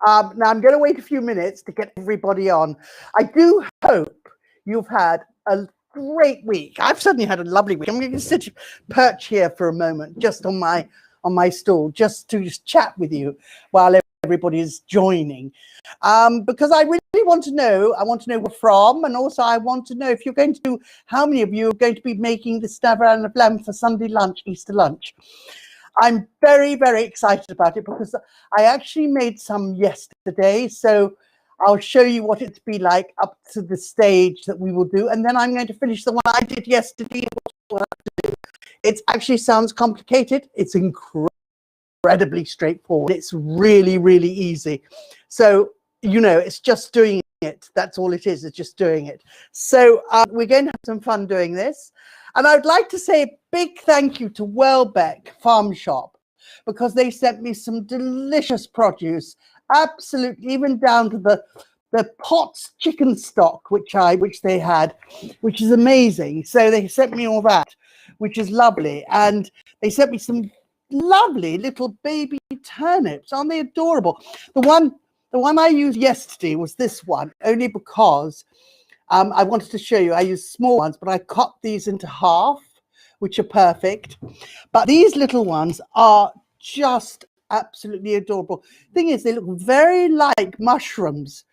Now I'm going to wait a few minutes to get everybody on. I do hope you've had a great week. I've certainly had a lovely week. I'm going to perch here for a moment, just on my stool, just to chat with you while everybody is joining, because I really want to know. I want to know where from, and also I want to know if you're going to. How many of you are going to be making this Navarin lamb for Sunday lunch, Easter lunch? I'm very, very excited about it because I actually made some yesterday. So I'll show you what it'd be like up to the stage that we will do. And then I'm going to finish the one I did yesterday. It actually sounds complicated. It's incredibly straightforward. It's really, really easy. So, you know, it's just doing it. That's all it is. It's just doing it. So we're going to have some fun doing this. And I'd like to say a big thank you to Welbeck Farm Shop, because they sent me some delicious produce, absolutely, even down to the Potts chicken stock, which they had, which is amazing. So they sent me all that, which is lovely. And they sent me some lovely little baby turnips. Aren't they adorable? The one I used yesterday was this one, only because I wanted to show you. I used small ones, but I cut these into half, which are perfect. But these little ones are just absolutely adorable. Thing is, they look very like mushrooms,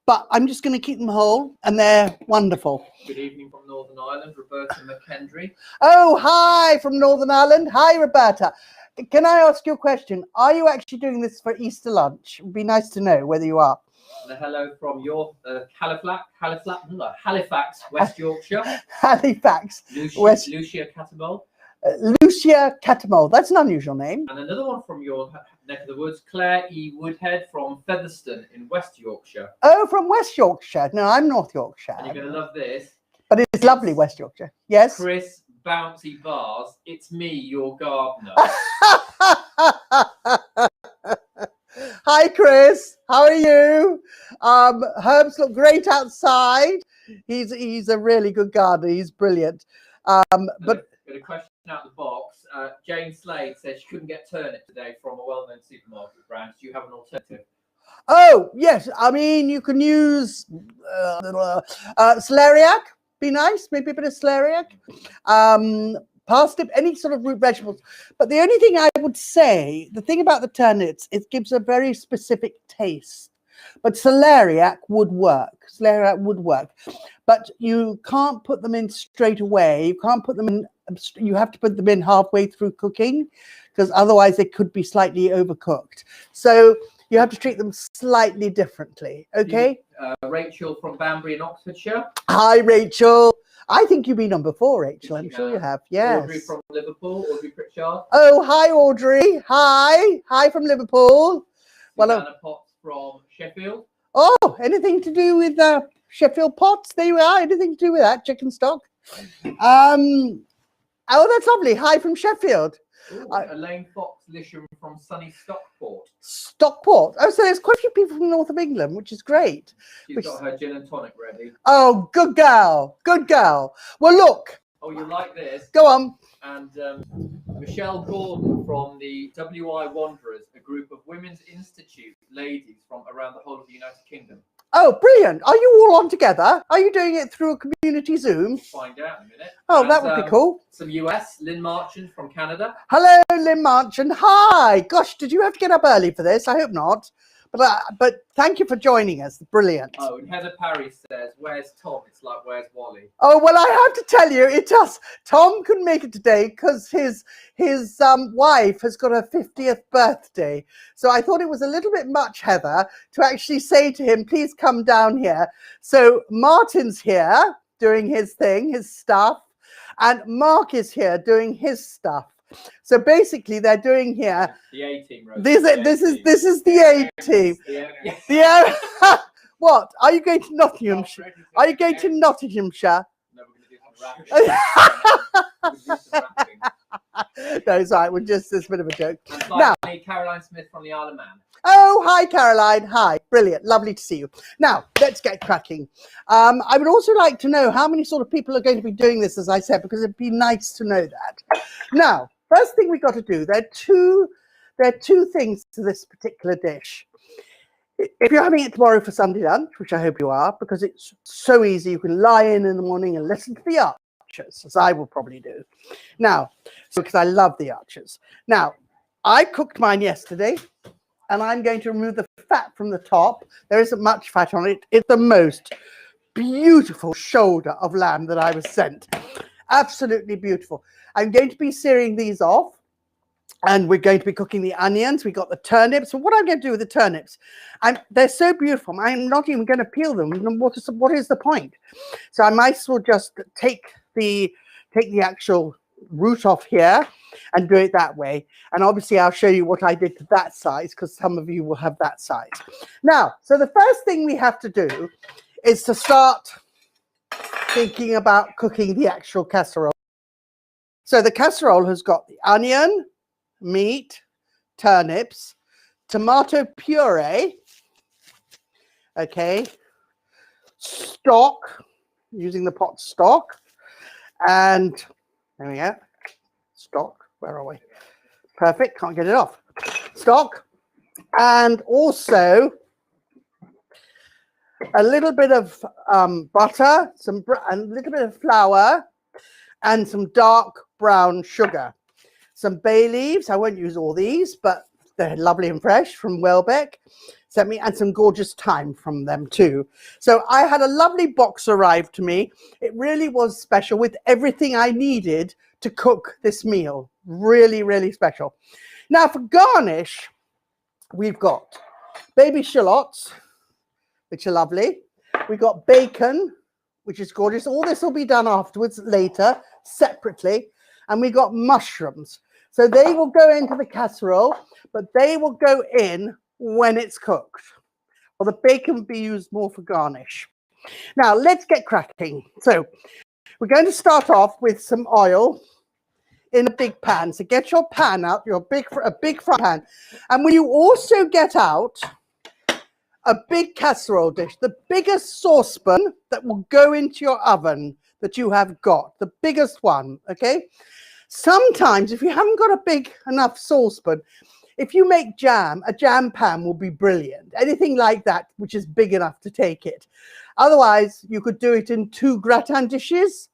but I'm just going to keep them whole, and they're wonderful. Good evening from Northern Ireland, Roberta McKendry. Oh, hi from Northern Ireland. Hi, Roberta. Can I ask you a question? Are you actually doing this for Easter lunch? It would be nice to know whether you are. And a hello from your Halifax, West Yorkshire. Halifax, Lucia Catamol. Lucia Catamol. That's an unusual name. And another one from your neck of the woods, Claire E. Woodhead from Featherstone in West Yorkshire. Oh, from West Yorkshire. No, I'm North Yorkshire. And you're going to love this. But it's lovely, West Yorkshire. Yes. Chris Bouncy Bars. It's me, your gardener. Hi, Chris. How are you? Herbs look great outside. He's a really good gardener. He's brilliant. But got a question out the box. Jane Slade says she couldn't get turnip today from a well-known supermarket brand. Do you have an alternative? Oh yes, I mean you can use celeriac. Be nice, maybe a bit of celeriac. Parsnip, any sort of root vegetables. But the only thing I would say, the thing about the turnips, it gives a very specific taste. But celeriac would work. Celeriac would work. But you can't put them in straight away. You can't put them in, you have to put them in halfway through cooking, because otherwise they could be slightly overcooked. So you have to treat them slightly differently. Okay? Rachel from Banbury in Oxfordshire. Hi, Rachel. I think you've been on before, Rachel. I'm sure you have. Yes. Audrey from Liverpool. Audrey Pritchard. Oh, hi, Audrey. Hi. Hi from Liverpool. Susanna Potts from Sheffield. Oh, anything to do with Sheffield Potts? There you are. Anything to do with that? Chicken stock. Oh, that's lovely. Hi from Sheffield. Ooh, Elaine Fox Lisham from sunny Stockport. Stockport. Oh, so there's quite a few people from the north of England, which is great. She's got her gin and tonic ready. Oh, good girl. Good girl. Well, look. Oh, you like this? Go on. And Michelle Gordon from the WI Wanderers, a group of Women's Institute ladies from around the whole of the United Kingdom. Oh, brilliant. Are you all on together? Are you doing it through a community Zoom? We'll find out in a minute. Oh, that would be cool. Some US, Lynn Marchand from Canada. Hello, Lynn Marchand. Hi. Gosh, did you have to get up early for this? I hope not. But thank you for joining us. Brilliant. Oh, and Heather Parry says, where's Tom? It's like, where's Wally? Oh, well, I have to tell you, it does. Tom couldn't make it today because his wife has got her 50th birthday. So I thought it was a little bit much, Heather, to actually say to him, please come down here. So Martin's here doing his thing, his stuff, and Mark is here doing his stuff. So basically, they're doing here. The A team. This is the A team. Yeah. What are you going to Nottinghamshire? Are you going to Nottinghamshire? No, we're going to do some rapping. No, it's all right. It's a bit of a joke. And finally, Caroline Smith from the Isle of Man. Oh, hi, Caroline. Hi. Brilliant. Lovely to see you. Now, let's get cracking. I would also like to know how many sort of people are going to be doing this, as I said, because it'd be nice to know that. Now, first thing we've got to do, there are two things to this particular dish. If you're having it tomorrow for Sunday lunch, which I hope you are, because it's so easy, you can lie in the morning and listen to the Archers, as I will probably do. Now, because I love the Archers. Now, I cooked mine yesterday, and I'm going to remove the fat from the top. There isn't much fat on it. It's the most beautiful shoulder of lamb that I was sent. Absolutely beautiful. I'm going to be searing these off. And we're going to be cooking the onions. We got the turnips. So what I'm going to do with the turnips, they're so beautiful. I'm not even going to peel them. What is the point? So I might as well just take the actual root off here and do it that way. And obviously I'll show you what I did to that size, because some of you will have that size. Now, so the first thing we have to do is to start thinking about cooking the actual casserole. So the casserole has got the onion, meat, turnips, tomato puree, okay, stock, using the pot stock, and there we go, stock, where are we? Perfect, can't get it off. Stock, and also a little bit of butter, a little bit of flour, and some dark brown sugar. Some bay leaves. I won't use all these, but they're lovely and fresh from Welbeck. Sent me, and some gorgeous thyme from them too. So I had a lovely box arrive to me. It really was special, with everything I needed to cook this meal. Really, really special. Now for garnish, we've got baby shallots, which are lovely. We've got bacon, which is gorgeous. All this will be done afterwards, later, separately. And we got mushrooms. So they will go into the casserole, but they will go in when it's cooked. Well, the bacon will be used more for garnish. Now, let's get cracking. So we're going to start off with some oil in a big pan. So get your pan out, a big frying pan. And will you also get out a big casserole dish, the biggest saucepan that will go into your oven that you have got, the biggest one, okay? Sometimes, if you haven't got a big enough saucepan, if you make jam, a jam pan will be brilliant. Anything like that, which is big enough to take it. Otherwise, you could do it in 2 gratin dishes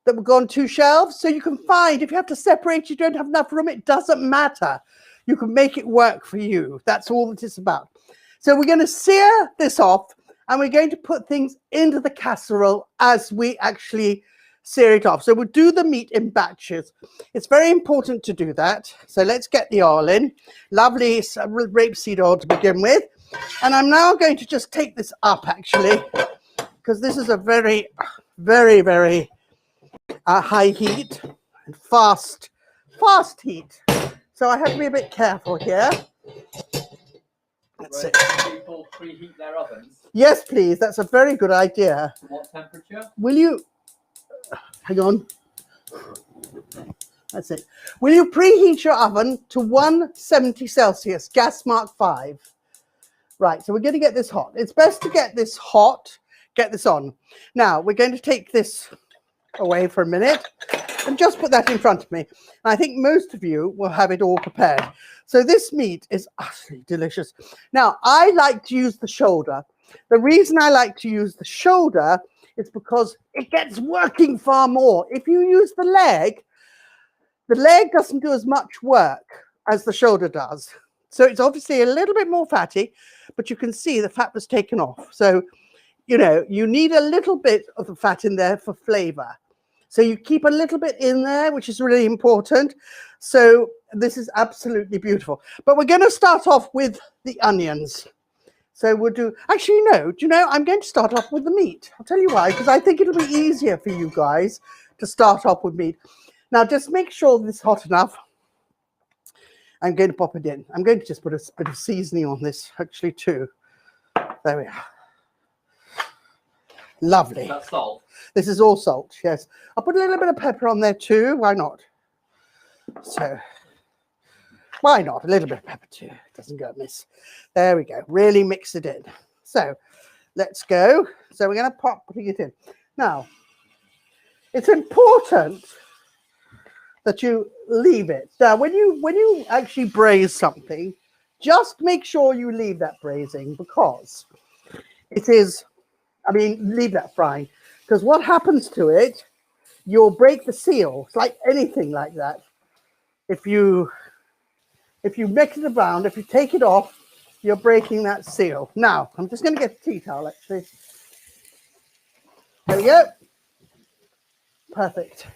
that will go on 2 shelves. So you can find, if you have to separate, you don't have enough room, it doesn't matter. You can make it work for you. That's all that it's about. So we're going to sear this off, and we're going to put things into the casserole as we actually sear it off. So we'll do the meat in batches. It's very important to do that. So let's get the oil in. Lovely rapeseed oil to begin with. And I'm now going to just take this up, actually, because this is a very, very, very high heat and fast heat. So I have to be a bit careful here. That's it. People preheat their ovens? Yes, please. That's a very good idea. To what temperature? Will you... Hang on. That's it. Will you preheat your oven to 170 Celsius, gas mark 5? Right, so we're going to get this hot. It's best to get this hot, get this on. Now, we're going to take this away for a minute and just put that in front of me. And I think most of you will have it all prepared. So this meat is utterly delicious. Now, I like to use the shoulder. The reason I like to use the shoulder is because it gets working far more. If you use the leg doesn't do as much work as the shoulder does. So it's obviously a little bit more fatty, but you can see the fat was taken off. So, you know, you need a little bit of the fat in there for flavor. So you keep a little bit in there, which is really important. So this is absolutely beautiful. But we're going to start off with the onions. So we'll do, actually, no, do you know, I'm going to start off with the meat. I'll tell you why, because I think it'll be easier for you guys to start off with meat. Now, just make sure this is hot enough. I'm going to pop it in. I'm going to just put a bit of seasoning on this, actually, too. There we are. Lovely. Is that salt? This is all salt, yes. I'll put a little bit of pepper on there, too. Why not? So... why not? A little bit of pepper too. It doesn't go amiss. There we go. Really mix it in. So let's go. So we're going to putting it in. Now, it's important that you leave it. Now, when you actually braise something, just make sure you leave that braising, because it is, I mean, leave that frying, because what happens to it, you'll break the seal. It's like anything like that. If you mix it around, if you take it off, you're breaking that seal. Now, I'm just going to get a tea towel, actually. There we go. Perfect.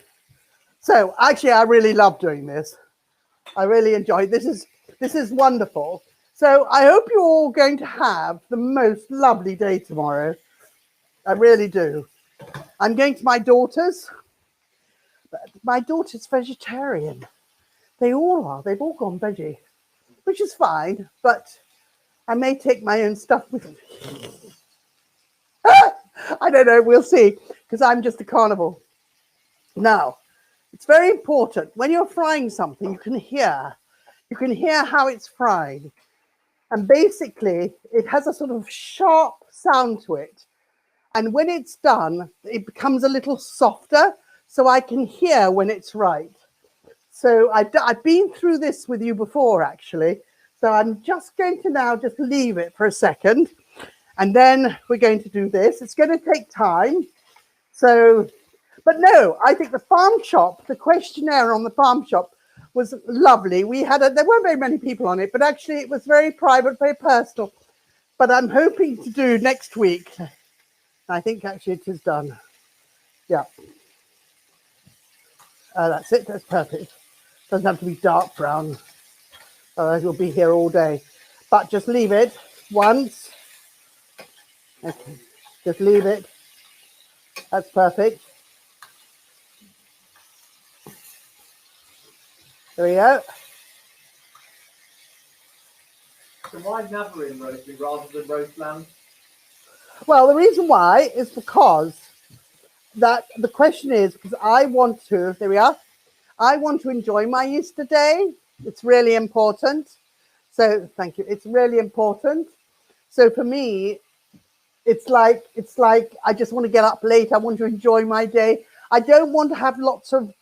So, actually, I really love doing this. I really enjoy it. This is wonderful. So, I hope you're all going to have the most lovely day tomorrow. I really do. I'm going to my daughter's. My daughter's vegetarian. They all are. They've all gone veggie, which is fine, but I may take my own stuff with me. I don't know. We'll see, because I'm just a carnivore. Now, it's very important when you're frying something, you can hear how it's fried. And basically, it has a sort of sharp sound to it. And when it's done, it becomes a little softer, so I can hear when it's right. So I've been through this with you before, actually. So I'm just going to now just leave it for a second. And then we're going to do this. It's going to take time. So, but no, I think the farm shop, the questionnaire on the farm shop was lovely. There weren't very many people on it, but actually it was very private, very personal. But I'm hoping to do next week. I think actually it is done. Yeah. That's it. That's perfect. Doesn't have to be dark brown. Otherwise we'll be here all day. But just leave it once. Okay. Just leave it. That's perfect. There we go. So why Navarin roasting rather than roast lamb? Well, the reason why is because that the question is, because I want to, there we are, I want to enjoy my Easter day. It's really important. So thank you. It's really important. So for me, it's like I just want to get up late. I want to enjoy my day. I don't want to have lots of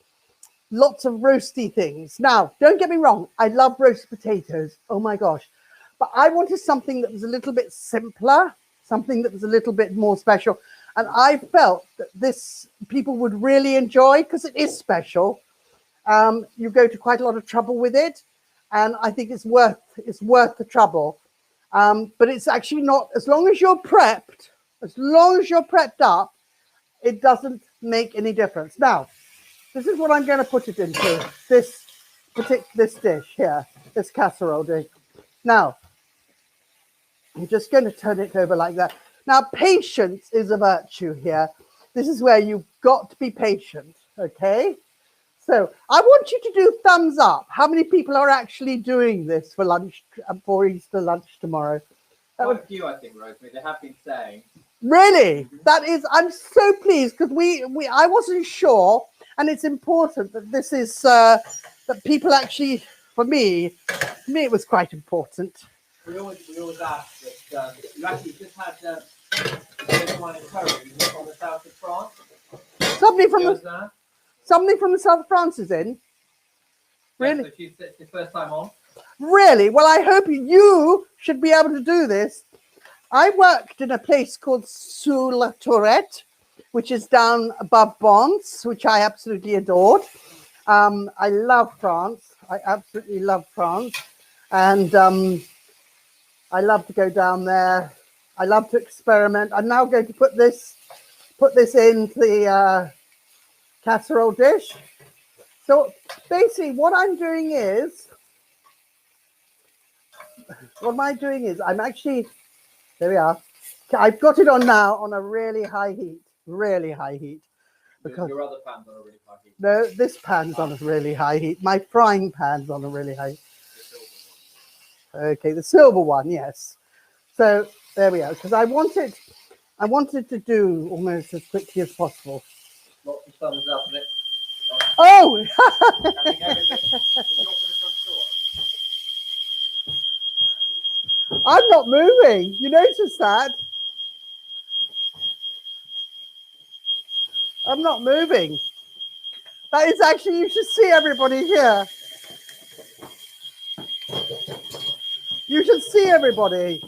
roasty things. Now, don't get me wrong. I love roast potatoes. Oh my gosh. But I wanted something that was a little bit simpler, something that was a little bit more special. And I felt that this people would really enjoy, because it is special. You go to quite a lot of trouble with it, and I think it's worth the trouble. But it's actually not, as long as you're prepped up, it doesn't make any difference. Now, this is what I'm going to put it into, this dish here, this casserole dish. Now, I'm just going to turn it over like that. Now, patience is a virtue here. This is where you've got to be patient, okay? So I want you to do thumbs up. How many people are actually doing this for lunch, for Easter lunch tomorrow? Quite a few, I think, Rosemary. They have been saying. Really? That is, I'm so pleased, because I wasn't sure, and it's important that this is, that people actually, for me it was quite important. We always ask that you actually just had one in Curry from the south of France. Somebody from the south of France is in. Really? Yeah, so it's the first time on. Really? Well, I hope you should be able to do this. I worked in a place called Sous la Tourette, which is down above Bonds, which I absolutely adored. I love France. I absolutely love France. And I love to go down there. I love to experiment. I'm now going to put this into the casserole dish. So basically what I'm doing is, I'm actually, there we are. I've got it on now on a really high heat. Because your other pan's on a really high heat. No, this pan's on a really high heat. My frying pan's on a really high heat. Okay, the silver one, yes. So there we are. Because I wanted to do almost as quickly as possible. Lots of thumbs up on it. Oh! I'm not moving. You notice that? I'm not moving. That is actually, you should see everybody here. You should see everybody.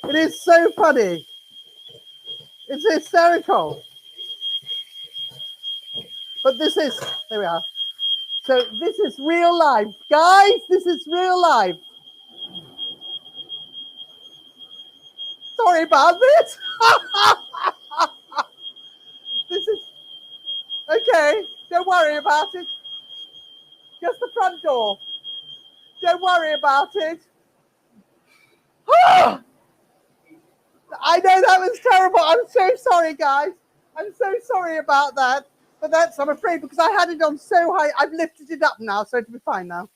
It is so funny. It's hysterical. But this is, there we are. So this is real life. Guys, this is real life. Sorry about this. This is, okay, don't worry about it. Just the front door. Don't worry about it. I know that was terrible. I'm so sorry, guys. I'm so sorry about that. But that's, I'm afraid, because I had it on so high. I've lifted it up now, so it'll be fine now.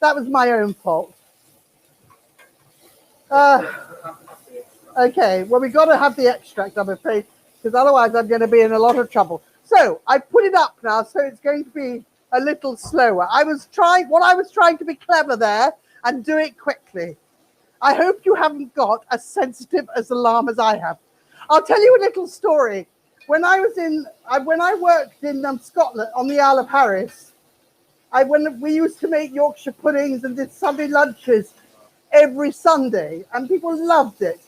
That was my own fault. Okay, well, we've got to have the extract, I'm afraid, because otherwise I'm going to be in a lot of trouble. So I put it up now, so it's going to be a little slower. I was trying to be clever there and do it quickly. I hope you haven't got as sensitive as alarm as I have. I'll tell you a little story. When I worked in Scotland on the Isle of Harris, when we used to make Yorkshire puddings and did Sunday lunches every Sunday, and people loved it.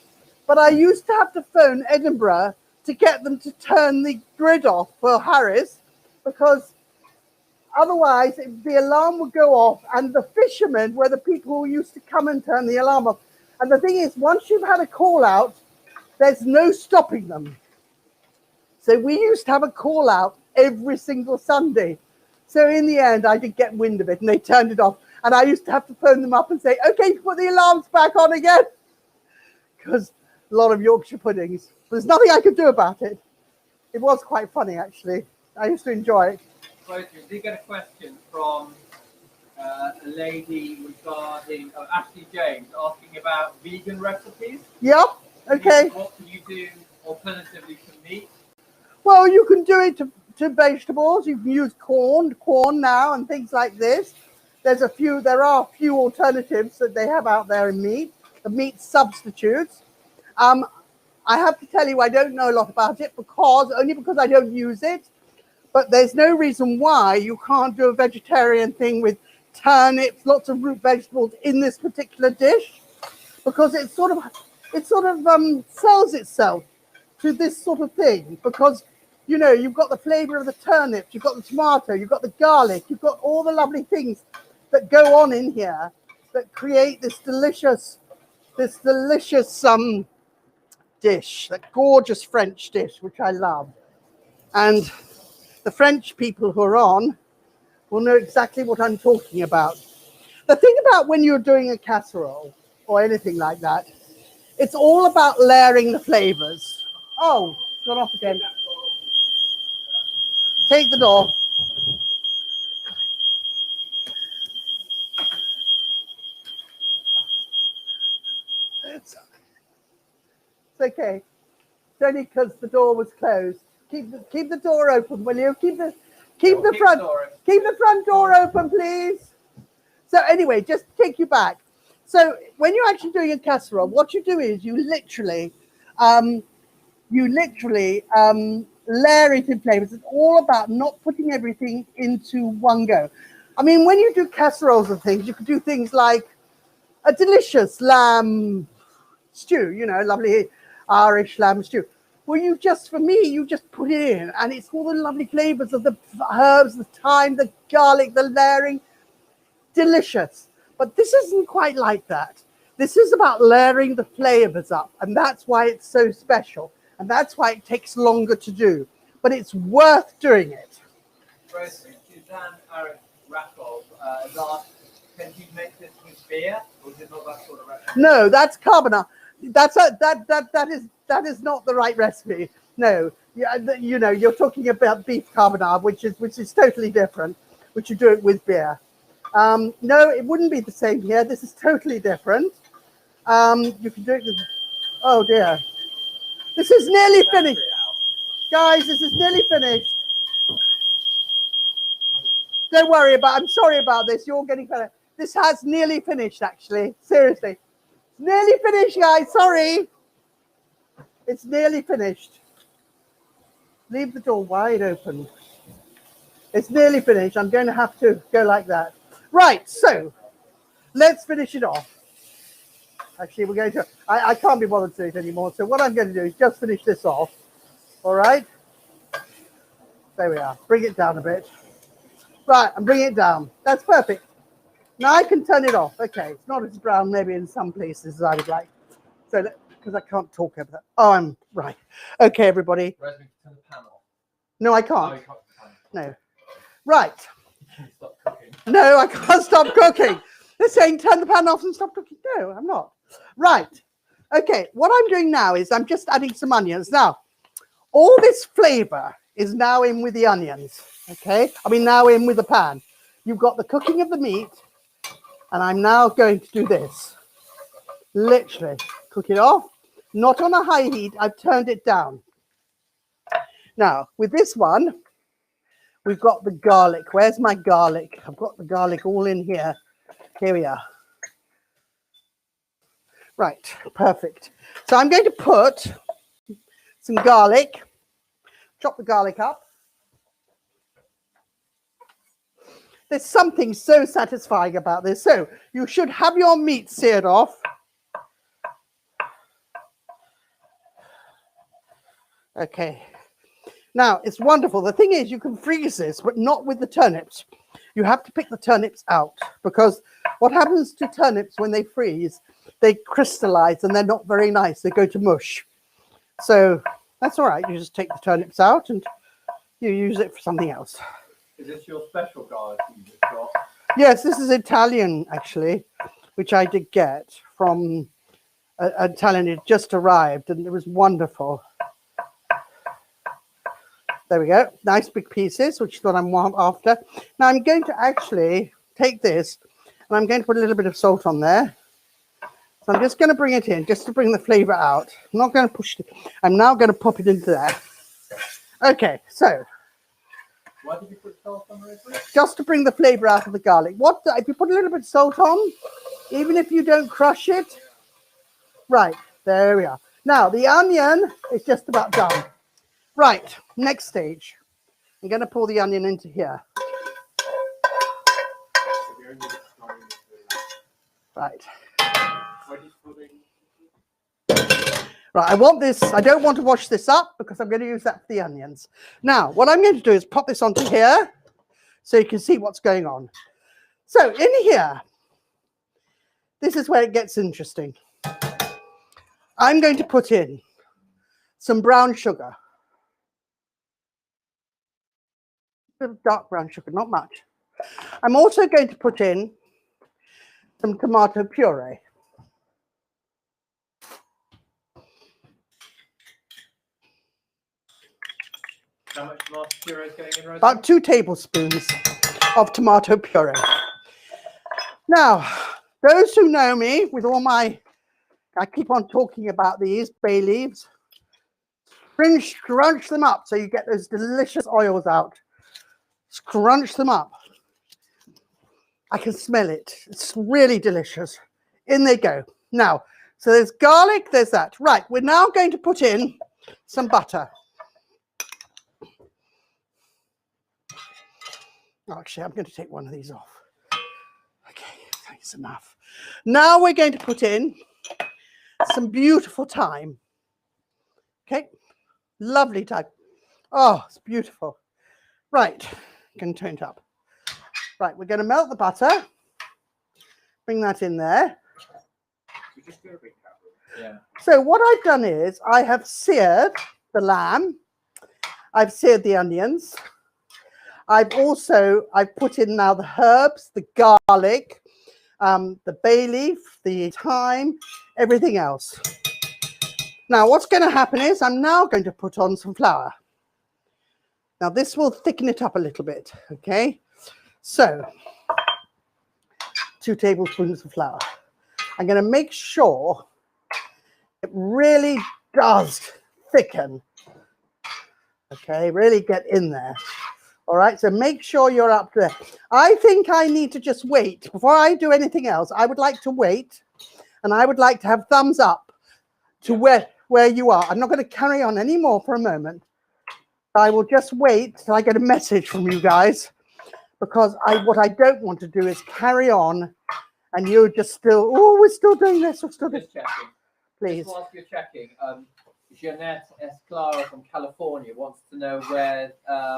But I used to have to phone Edinburgh to get them to turn the grid off for Harris, because otherwise the alarm would go off, and the fishermen were the people who used to come and turn the alarm off. And the thing is, once you've had a call out, there's no stopping them. So we used to have a call out every single Sunday. So in the end, I did get wind of it, and they turned it off. And I used to have to phone them up and say, okay, put the alarms back on again. Because a lot of Yorkshire puddings. There's nothing I could do about it. It was quite funny, actually. I used to enjoy it. Rosemary, we did get a question from a lady regarding Ashley James asking about vegan recipes. Yep. Okay. What can you do alternatively to meat? Well, you can do it to vegetables. You can use corn now and things like this. There are a few alternatives that they have out there in meat, the meat substitutes. I have to tell you, I don't know a lot about it only because I don't use it. But there's no reason why you can't do a vegetarian thing with turnips, lots of root vegetables in this particular dish, because it sort of sells itself to this sort of thing, because you've got the flavor of the turnips, you've got the tomato, you've got the garlic, you've got all the lovely things that go on in here that create this delicious dish, that gorgeous French dish, which I love. And the French people who are on will know exactly what I'm talking about. The thing about when you're doing a casserole or anything like that, it's all about layering the flavors. Oh, it's gone off again. Take the door. It's okay. It's only because the door was closed. Keep the door open, will you? Keep the front door open, please. So anyway, just take you back. So when you're actually doing a casserole, what you do is you literally layer it in flavors. It's all about not putting everything into one go. I mean, when you do casseroles and things, you can do things like a delicious lamb stew, lovely Irish lamb stew. Well, you just put it in, and it's all the lovely flavors of the herbs, the thyme, the garlic, the layering. Delicious. But this isn't quite like that. This is about layering the flavors up, and that's why it's so special, and that's why it takes longer to do. But it's worth doing it. Rosemary, Suzanne Rakov has asked, can you make this with beer, or is it not that sort of recipe? No, that's carbonara. That is not the right recipe. No, you're talking about beef carbonara, which is totally different, which you do it with beer. No, it wouldn't be the same here. This is totally different. You can do it with, oh dear. This is nearly finished. Guys, this is nearly finished. Don't worry I'm sorry about this. You're getting better. This has nearly finished, actually. Seriously. It's nearly finished, guys. Sorry. It's nearly finished. Leave the door wide open. It's nearly finished. I'm going to have to go like that. Right, so let's finish it off. Actually, we're going to, I can't be bothered to do it anymore. So what I'm going to do is just finish this off. All right. There we are. Bring it down a bit. Right, and bring it down. That's perfect. Now I can turn it off. Okay, it's not as brown maybe in some places as I would like. So, because I can't talk over that. Oh, I'm right. Okay, everybody. Rosemary, turn the pan off. No, I Oh, can't. you can't. No. Right. Can you stop cooking? No, I can't stop cooking. They're saying turn the pan off and stop cooking. No, I'm not. Right. Okay, what I'm doing now is I'm just adding some onions. Now, all this flavor is now in with the onions. Okay, I mean now in with the pan. You've got the cooking of the meat, and I'm now going to do this. Literally cook it off, not on a high heat. I've turned it down. Now with this one, we've got the garlic. Where's my garlic? I've got the garlic all in here. Here we are. Right, perfect. So I'm going to put some garlic, chop the garlic up. There's something so satisfying about this. So you should have your meat seared off. Okay. Now, it's wonderful. The thing is, you can freeze this, but not with the turnips. You have to pick the turnips out, because what happens to turnips when they freeze, they crystallize and they're not very nice. They go to mush. So that's all right. You just take the turnips out and you use it for something else. Is this your special garlic you just got? Yes, this is Italian, actually, which I did get from an Italian. It just arrived and it was wonderful. There we go. Nice big pieces, which is what I'm after. Now I'm going to actually take this and I'm going to put a little bit of salt on there. So I'm just going to bring it in just to bring the flavor out. I'm not going to push it. I'm now going to pop it into there. Okay, so. Why did you put salt on there? Just to bring the flavor out of the garlic. What if you put a little bit of salt on, even if you don't crush it? Right, there we are. Now the onion is just about done. Right, next stage. I'm going to pour the onion into here. Right. Right, I want this, I don't want to wash this up because I'm going to use that for the onions. Now, what I'm going to do is pop this onto here so you can see what's going on. So in here, this is where it gets interesting. I'm going to put in some brown sugar. A bit of dark brown sugar, not much. I'm also going to put in some tomato puree. How much tomato puree is going in, Rosemary? About 2 tablespoons of tomato puree. Now, those who know me with all my, I keep on talking about these bay leaves, scrunch them up so you get those delicious oils out. Scrunch them up. I can smell it. It's really delicious. In they go. Now, so there's garlic, there's that. Right, we're now going to put in some butter. Oh, actually, I'm going to take one of these off. Okay, that's enough. Now we're going to put in some beautiful thyme. Okay, lovely thyme. Oh, it's beautiful. Right, can turn it up. Right, we're going to melt the butter. Bring that in there. Yeah. So what I've done is I have seared the lamb. I've seared the onions. I've put in now the herbs, the garlic, the bay leaf, the thyme, everything else. Now what's going to happen is I'm now going to put on some flour. Now this will thicken it up a little bit, okay? So 2 tablespoons of flour. I'm going to make sure it really does thicken. Okay, really get in there. All right, so make sure you're up there. I think I need to just wait. Before I do anything else, I would like to wait, and I would like to have thumbs up to where you are. I'm not going to carry on anymore for a moment. I will just wait till I get a message from you guys, because what I don't want to do is carry on And you're just still, oh, we're still doing this. We're still doing Just checking. Please. Just whilst you're checking, Jeanette Esclara from California wants to know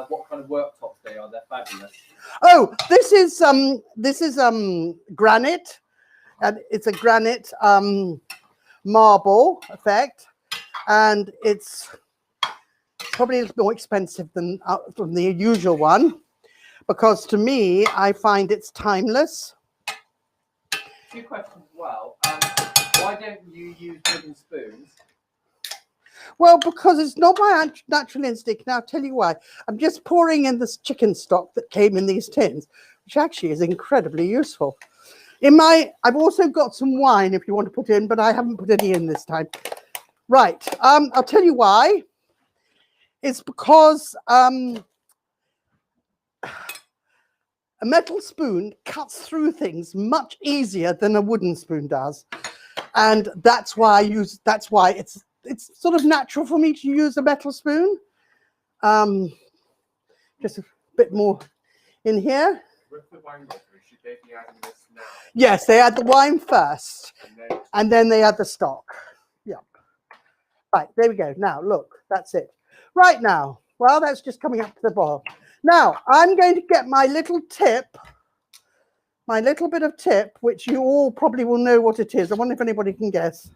what kind of worktops they are. They're fabulous. Oh, this is granite, and it's a granite marble effect, and it's probably a little more expensive than the usual one, because to me, I find it's timeless. Two questions as well. Why don't you use wooden spoons? Well, because it's not my natural instinct. Now, I'll tell you why. I'm just pouring in this chicken stock that came in these tins, which actually is incredibly useful. I've also got some wine if you want to put in, but I haven't put any in this time. Right. I'll tell you why. It's because a metal spoon cuts through things much easier than a wooden spoon does. And that's why it's sort of natural for me to use a metal spoon. Just a bit more in here. With the wine, should they be adding this now? Yes, they add the wine first, and then they add the stock. Yeah. Right, there we go. Now, look, that's it. Right now, well, that's just coming up to the boil. Now, I'm going to get my little tip, my little bit of tip, which you all probably will know what it is. I wonder if anybody can guess.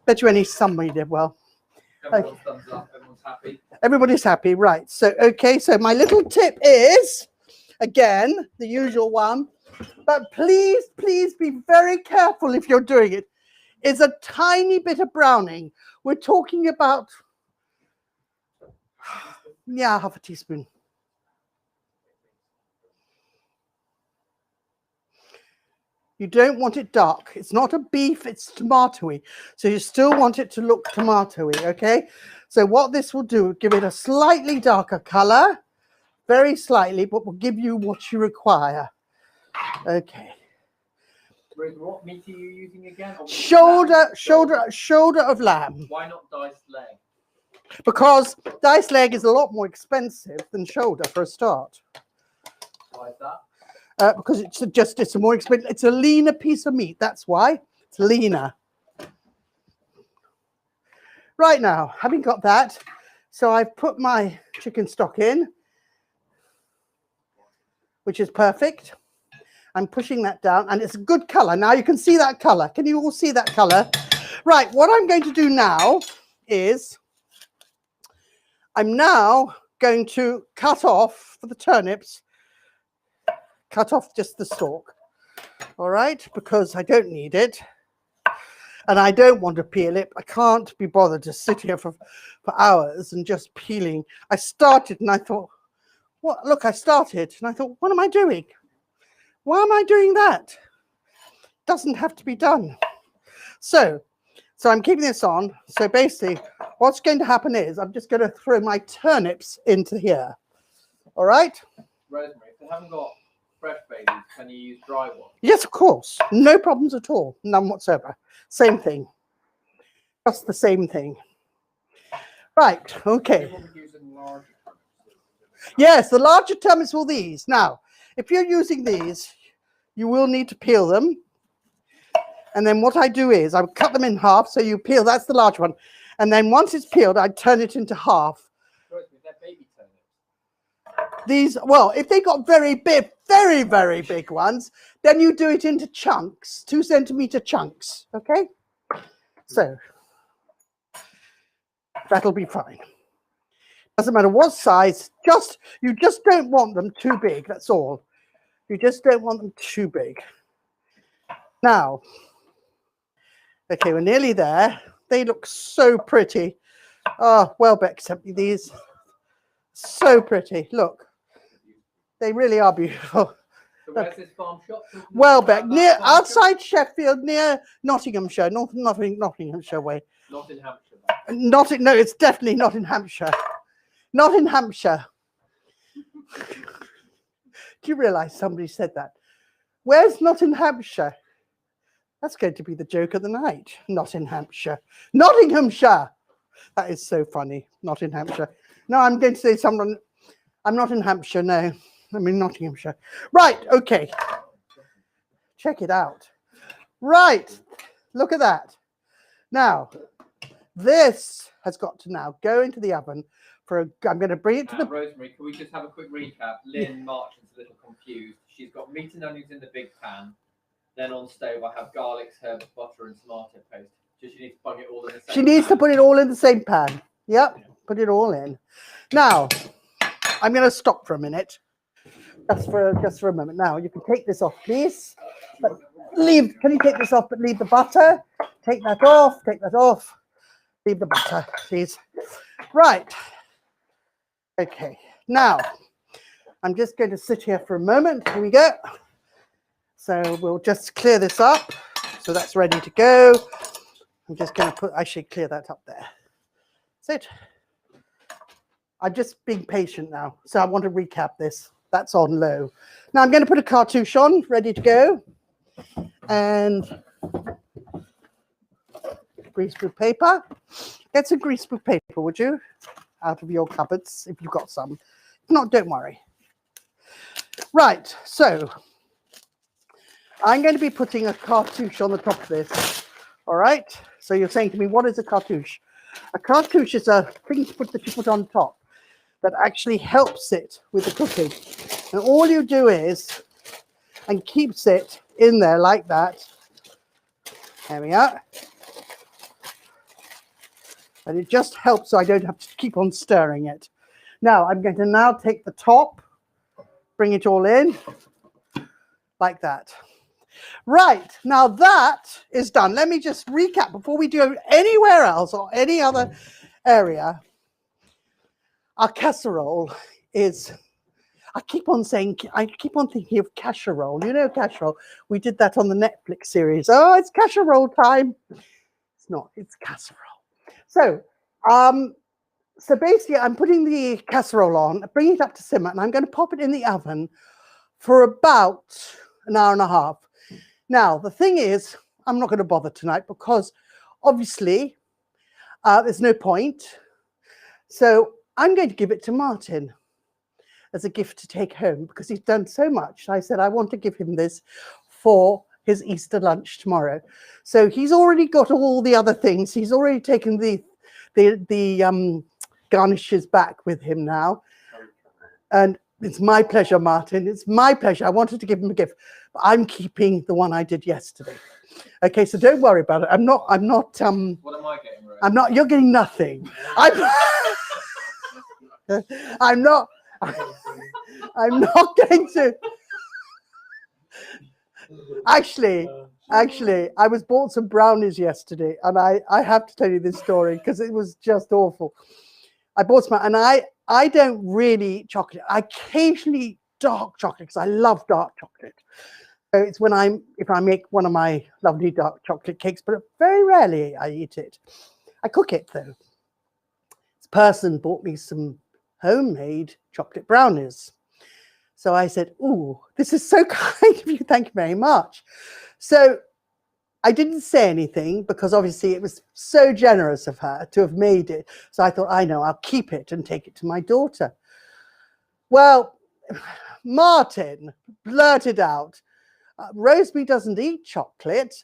Bet you somebody did well. Everyone's thumbs up. Everyone's happy. Everybody's happy, right? So, okay, so my little tip is, again, the usual one, but please, please be very careful if you're doing it. It's a tiny bit of browning. We're talking about, yeah, half a teaspoon. You don't want it dark. It's not a beef, it's tomatoey. So you still want it to look tomatoey, okay? So what this will do, give it a slightly darker color, very slightly, but will give you what you require. Okay. What meat are you using again? Shoulder of lamb. Why not diced leg? Because diced leg is a lot more expensive than shoulder for a start. Why is that? Because it's a more expensive, it's a leaner piece of meat. That's why it's leaner. Right now, having got that, so I've put my chicken stock in, which is perfect. I'm pushing that down, and it's a good color. Now you can see that color. Can you all see that color? Right, what I'm going to do now is I'm now going to cut off for the turnips. Cut off just the stalk, all right, because I don't need it, and I don't want to peel it. I can't be bothered to sit here for hours and just peeling. I started and I thought, what? Look, I started and I thought, what am I doing? Why am I doing that? Doesn't have to be done. So I'm keeping this on. So basically, what's going to happen is I'm just going to throw my turnips into here, all right? Rosemary, if they haven't got fresh babies, can you use dry ones? Yes, of course. No problems at all. None whatsoever. Same thing. Just the same thing. Right. Okay. Yes, the larger turnips will these. Now, if you're using these, you will need to peel them. And then what I do is I cut them in half. So you peel, that's the large one. And then once it's peeled, I turn it into half. They're baby turnips. These, well, if they got very big, very, very big ones, then you do it into chunks, 2 centimeter chunks, okay? So that'll be fine. Doesn't matter what size, you just don't want them too big, that's all. You just don't want them too big. Now, okay, we're nearly there. They look so pretty. Oh, Welbeck sent me these. So pretty, look. They really are beautiful. So where's this farm shop? Welbeck, near outside Sheffield, near Nottinghamshire, Nottinghamshire way. Not in Hampshire. No, it's definitely not in Hampshire. Not in Hampshire. Do you realise somebody said that? Where's not in Hampshire? That's going to be the joke of the night. Not in Hampshire. Nottinghamshire. That is so funny. Not in Hampshire. No, I'm going to say someone. I'm not in Hampshire, no. I'm in Nottinghamshire. Right, okay. check it out. Right, look at that. Now, this has got to now go into the oven for I'm going to bring it to the... Rosemary, can we just have a quick recap? Lynn Marchant's a little confused. She's got meat and onions in the big pan. Then on stove, I have garlics, herbs, butter, and tomato paste. So she needs to plug it all in the same She needs pan. to put it all in the same pan. Yep, put it all in. Now, I'm going to stop for a minute. Just for a moment. Now, you can take this off, please. But can you take this off, but leave the butter? Take that off, leave the butter, please. Right. Okay, now, I'm just going to sit here for a moment. Here we go. So we'll just clear this up. So that's ready to go. I'm just going to actually clear that up there. That's it. I'm just being patient now. So I want to recap this. That's on low. Now I'm going to put a cartouche on, ready to go. And greaseproof paper. Get some greaseproof paper, would you? Out of your cupboards, if you've got some. If not, don't worry. Right, so I'm going to be putting a cartouche on the top of this. All right. So you're saying to me, what is a cartouche? A cartouche is a thing that you put on top that actually helps it with the cooking. And all you do is, and keeps it in there like that. There we are. And it just helps so I don't have to keep on stirring it. Now I'm going to now take the top, bring it all in like that. Right, now that is done. Let me just recap before we do anywhere else or any other area. Our casserole is, I keep on thinking of casserole. You know casserole? We did that on the Netflix series. Oh, it's casserole time. It's not, it's casserole. So, so basically I'm putting the casserole on, bring it up to simmer, and I'm going to pop it in the oven for about an hour and a half. Now, the thing is, I'm not going to bother tonight because obviously there's no point. So I'm going to give it to Martin as a gift to take home because he's done so much. I said, I want to give him this for his Easter lunch tomorrow. So he's already got all the other things. He's already taken the garnishes back with him now. And it's my pleasure, Martin. It's my pleasure. I wanted to give him a gift. But I'm keeping the one I did yesterday. Okay, so don't worry about it. I'm not What am I getting, Rose? I'm not, you're getting nothing. I'm not going to. Actually, I was bought some brownies yesterday, and I have to tell you this story because it was just awful. I bought some, and I don't really eat chocolate. I occasionally eat dark chocolate because I love dark chocolate. So it's if I make one of my lovely dark chocolate cakes, but very rarely I eat it. I cook it though. This person bought me some homemade chocolate brownies. So I said, "Ooh, this is so kind of you. Thank you very much." So I didn't say anything because obviously it was so generous of her to have made it. So I thought, I know, I'll keep it and take it to my daughter. Well, Martin blurted out, Rosemary doesn't eat chocolate.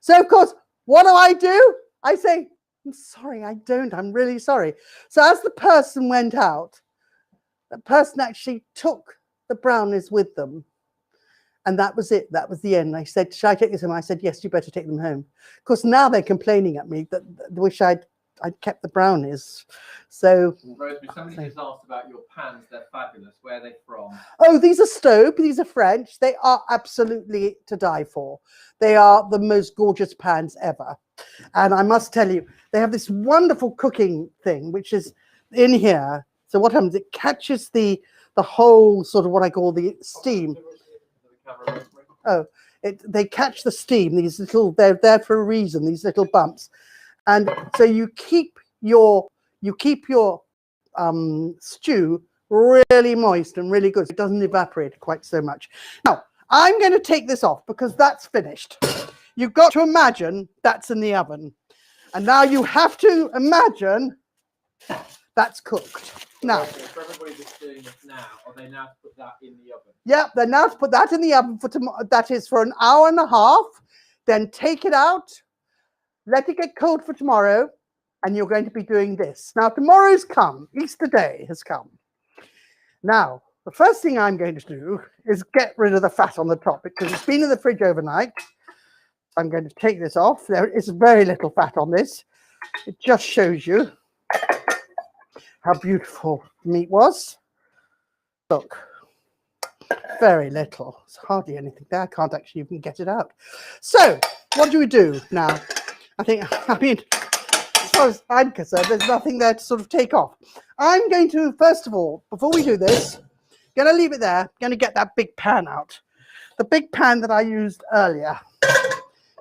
So of course, what do? I say, I'm sorry, I don't. I'm really sorry. So as the person went out, the person actually took the brownies with them. And that was it. That was the end. I said, should I take this home? I said, yes, you better take them home. Of course, now they're complaining at me that they wish I'd kept the brownies. So, Rosemary, somebody just asked about your pans. They're fabulous. Where are they from? Oh, these are Stowe. These are French. They are absolutely to die for. They are the most gorgeous pans ever. And I must tell you, they have this wonderful cooking thing, which is in here. So what happens? It catches the whole sort of what I call the steam. Oh, they catch the steam. These little, they're there for a reason. These little bumps, and so you keep your stew really moist and really good. It doesn't evaporate quite so much. Now I'm going to take this off because that's finished. You've got to imagine that's in the oven, and now you have to imagine That's cooked. Now, for everybody that's doing this now, are they now to put that in the oven? yeah, then now to put that in the oven for tomorrow. That is for an hour and a half. Then take it out, let it get cold for tomorrow, and you're going to be doing this. Now, tomorrow's come. Easter Day has come. Now, the first thing I'm going to do is get rid of the fat on the top because it's been in the fridge overnight. I'm going to take this off. There is very little fat on this. It just shows you how beautiful the meat was. Look, very little. It's hardly anything there. I can't actually even get it out. So, what do we do now? I mean, as far as I'm concerned, there's nothing there to sort of take off. I'm going to, first of all, before we do this, going to leave it there. Going to get that big pan out. The big pan that I used earlier.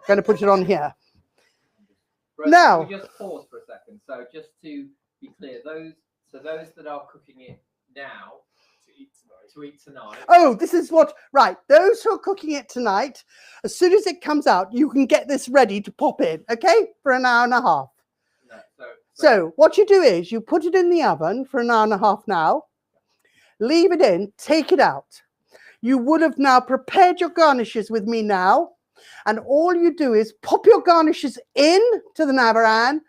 Going to put it on here. Right, Now, we just pause for a second. So just to be clear, those that are cooking it now to eat tonight. Oh, this is what, right. Those who are cooking it tonight, as soon as it comes out, you can get this ready to pop in, okay? For an hour and a half. No, So what you do is you put it in the oven for an hour and a half now, leave it in, take it out. You would have now prepared your garnishes with me now, and all you do is pop your garnishes in to the Navarin,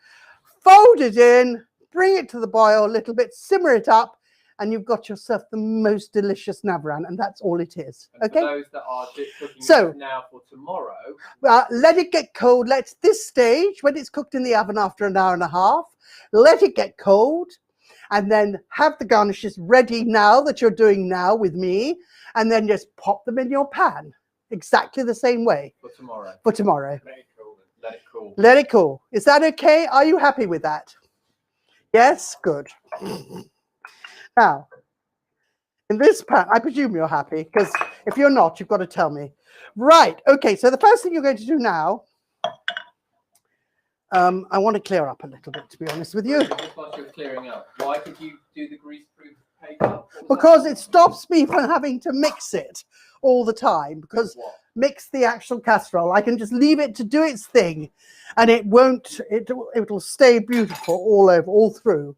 fold it in, bring it to the boil a little bit, simmer it up, and you've got yourself the most delicious Navarin, and that's all it is. and Okay. for those that are cooking So, it now for tomorrow, let it get cold. Let this stage, when it's cooked in the oven after an hour and a half, let it get cold, and then have the garnishes ready now that you're doing now with me, and then just pop them in your pan exactly the same way for tomorrow. for tomorrow. Let it cool. Let it cool. Let it cool. Is that okay? Are you happy with that? Yes, good. Now, in this pan, I presume you're happy, because if you're not, you've got to tell me. Right, okay, so the first thing you're going to do now, I want to clear up a little bit, to be honest with you. Just whilst you're clearing up, why did you do the grease-proof paper? Because it stops me from having to mix it all the time, because What? mix the actual casserole. I can just leave it to do its thing, and it won't, it'll stay beautiful all over, all through.